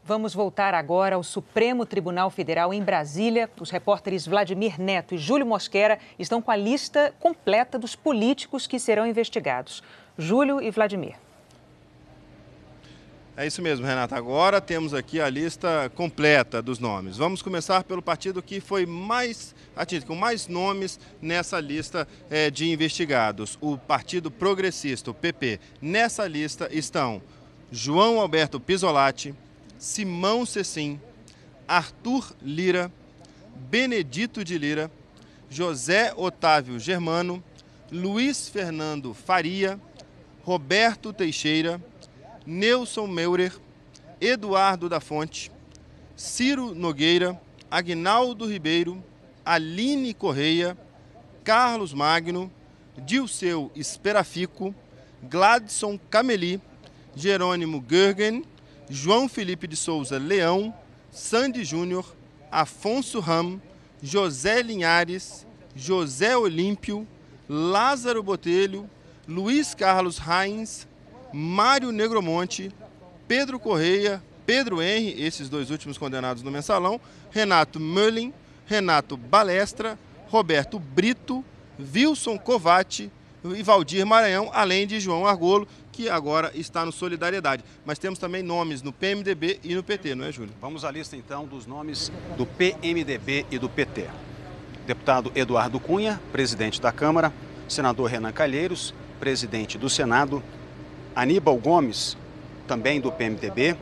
Vamos voltar agora ao Supremo Tribunal Federal em Brasília. Os repórteres Vladimir Neto e Júlio Mosquera estão com a lista completa dos políticos que serão investigados. Júlio e Vladimir. É isso mesmo, Renata. Agora temos aqui a lista completa dos nomes. Vamos começar pelo partido que foi mais atingido, com mais nomes nessa lista de investigados. O Partido Progressista, o PP. Nessa lista estão João Alberto Pizzolatti, Simão Cecim, Arthur Lira, Benedito de Lira, José Otávio Germano, Luiz Fernando Faria, Roberto Teixeira, Nelson Meurer, Eduardo da Fonte, Ciro Nogueira, Aguinaldo Ribeiro, Aline Correia, Carlos Magno, Dilceu Esperafico, Gladson Cameli, Jerônimo Gergen, João Felipe de Souza Leão, Sandy Júnior, Afonso Ram, José Linhares, José Olímpio, Lázaro Botelho, Luiz Carlos Rains, Mário Negromonte, Pedro Correia, Pedro Henri, esses dois últimos condenados no Mensalão, Renato Möllin, Renato Balestra, Roberto Brito, Wilson Covatti e Valdir Maranhão, além de João Argolo, que agora está no Solidariedade. Mas temos também nomes no PMDB e no PT, não é, Júlio? Vamos à lista, então, dos nomes do PMDB e do PT. Deputado Eduardo Cunha, presidente da Câmara, senador Renan Calheiros, presidente do Senado, Aníbal Gomes, também do PMDB,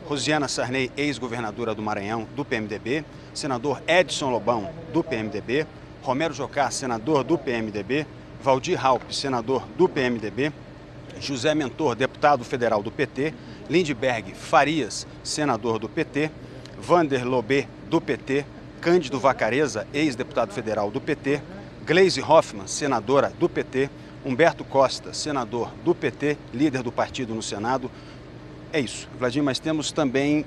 Rosiana Sarney, ex-governadora do Maranhão, do PMDB, senador Edson Lobão, do PMDB, Romero Jocá, senador do PMDB, Valdir Raupp, senador do PMDB, José Mentor, deputado federal do PT, Lindbergh Farias, senador do PT, Vander Lobé, do PT, Cândido Vacareza, ex-deputado federal do PT, Gleisi Hoffmann, senadora do PT, Humberto Costa, senador do PT, líder do partido no Senado. É isso, Vladimir, mas temos também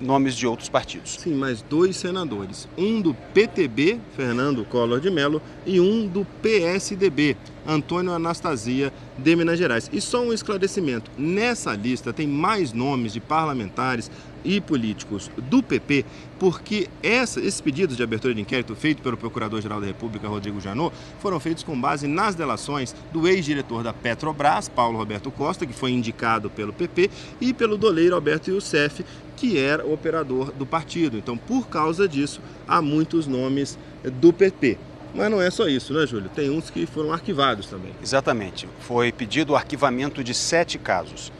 nomes de outros partidos. Sim, mais dois senadores. Um do PTB, Fernando Collor de Mello, e um do PSDB, Antônio Anastasia, de Minas Gerais. E só um esclarecimento, nessa lista tem mais nomes de parlamentares e políticos do PP, porque esses pedidos de abertura de inquérito feito pelo Procurador-Geral da República, Rodrigo Janot, foram feitos com base nas delações do ex-diretor da Petrobras, Paulo Roberto Costa, que foi indicado pelo PP, e pelo doleiro Alberto Youssef, que era o operador do partido. Então, por causa disso, há muitos nomes do PP. Mas não é só isso, né, Júlio? Tem uns que foram arquivados também. Exatamente. Foi pedido o arquivamento de 7 casos.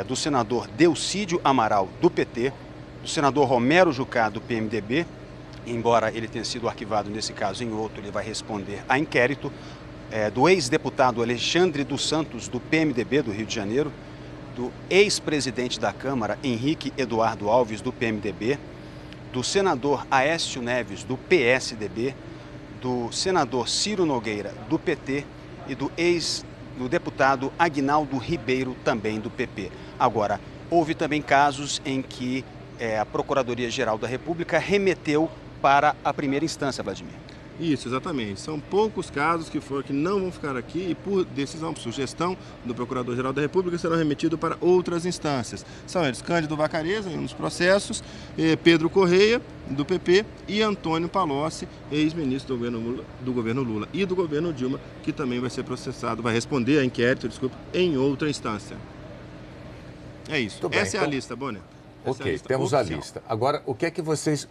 Do senador Delcídio Amaral, do PT, do senador Romero Jucá, do PMDB, embora ele tenha sido arquivado nesse caso, em outro ele vai responder a inquérito, do ex-deputado Alexandre dos Santos, do PMDB do Rio de Janeiro, do ex-presidente da Câmara, Henrique Eduardo Alves, do PMDB, do senador Aécio Neves, do PSDB, do senador Ciro Nogueira, do PT, e do deputado Aguinaldo Ribeiro, também do PP. Agora, houve também casos em que a Procuradoria-Geral da República remeteu para a primeira instância, Vladimir. Isso, exatamente. São poucos casos que não vão ficar aqui e, por decisão, por sugestão do Procurador-Geral da República, serão remetidos para outras instâncias. São eles Cândido Vacareza, em um dos processos, Pedro Correia, do PP, e Antônio Palocci, ex-ministro do governo Lula e do governo Dilma, que também vai ser processado, vai responder a inquérito, em outra instância. É isso. Essa é a lista, Bonner. Ok, temos a lista. Agora, o que é que vocês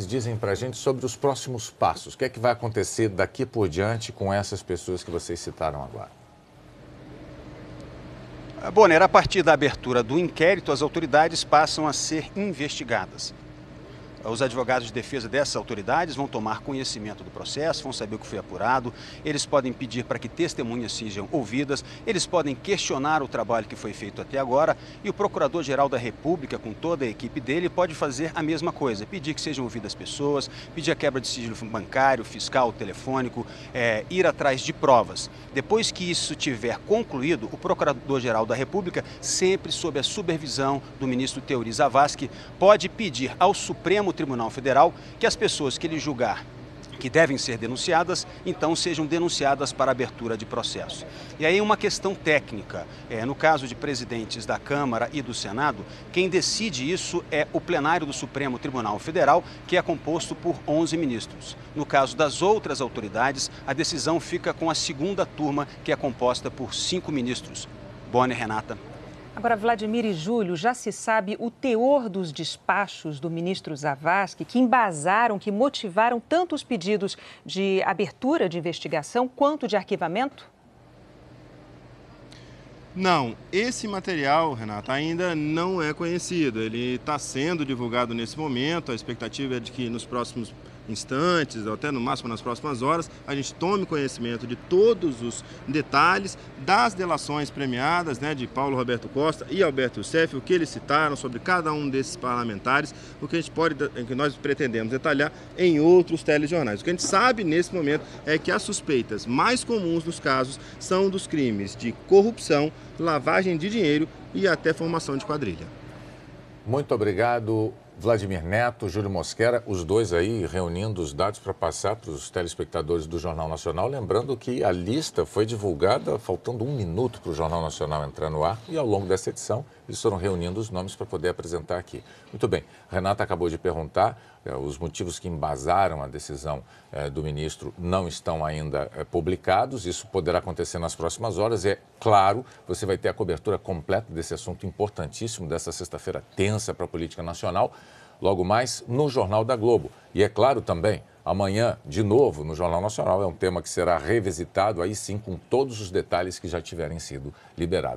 dizem para a gente sobre os próximos passos? O que é que vai acontecer daqui por diante com essas pessoas que vocês citaram agora? Bonner, a partir da abertura do inquérito, as autoridades passam a ser investigadas. Os advogados de defesa dessas autoridades vão tomar conhecimento do processo, vão saber o que foi apurado, eles podem pedir para que testemunhas sejam ouvidas, eles podem questionar o trabalho que foi feito até agora e o Procurador-Geral da República, com toda a equipe dele, pode fazer a mesma coisa, pedir que sejam ouvidas pessoas, pedir a quebra de sigilo bancário, fiscal, telefônico, ir atrás de provas. Depois que isso tiver concluído, o Procurador-Geral da República, sempre sob a supervisão do ministro Teori Zavascki, pode pedir ao Supremo Tribunal Federal que as pessoas que ele julgar que devem ser denunciadas, então sejam denunciadas para abertura de processo. E aí uma questão técnica, no caso de presidentes da Câmara e do Senado, quem decide isso é o plenário do Supremo Tribunal Federal, que é composto por 11 ministros. No caso das outras autoridades, a decisão fica com a segunda turma, que é composta por 5 ministros. Bonner, Renata. Agora, Vladimir e Júlio, já se sabe o teor dos despachos do ministro Zavascki que embasaram, que motivaram tanto os pedidos de abertura de investigação quanto de arquivamento? Não, esse material, Renata, ainda não é conhecido. Ele está sendo divulgado nesse momento. A expectativa é de que nos próximos instantes, ou até no máximo nas próximas horas, a gente tome conhecimento de todos os detalhes das delações premiadas, né, de Paulo Roberto Costa e Alberto Youssef, o que eles citaram sobre cada um desses parlamentares, o que nós pretendemos detalhar em outros telejornais. O que a gente sabe nesse momento é que as suspeitas mais comuns dos casos são dos crimes de corrupção, lavagem de dinheiro e até formação de quadrilha. Muito obrigado, Vladimir Neto, Júlio Mosquera, os dois aí reunindo os dados para passar para os telespectadores do Jornal Nacional. Lembrando que a lista foi divulgada faltando 1 minuto para o Jornal Nacional entrar no ar e ao longo dessa edição eles foram reunindo os nomes para poder apresentar aqui. Muito bem, Renata acabou de perguntar, os motivos que embasaram a decisão do ministro não estão ainda publicados, isso poderá acontecer nas próximas horas. É claro, você vai ter a cobertura completa desse assunto importantíssimo, dessa sexta-feira tensa para a política nacional, logo mais no Jornal da Globo. E é claro também, amanhã, de novo, no Jornal Nacional, é um tema que será revisitado, aí sim, com todos os detalhes que já tiverem sido liberados.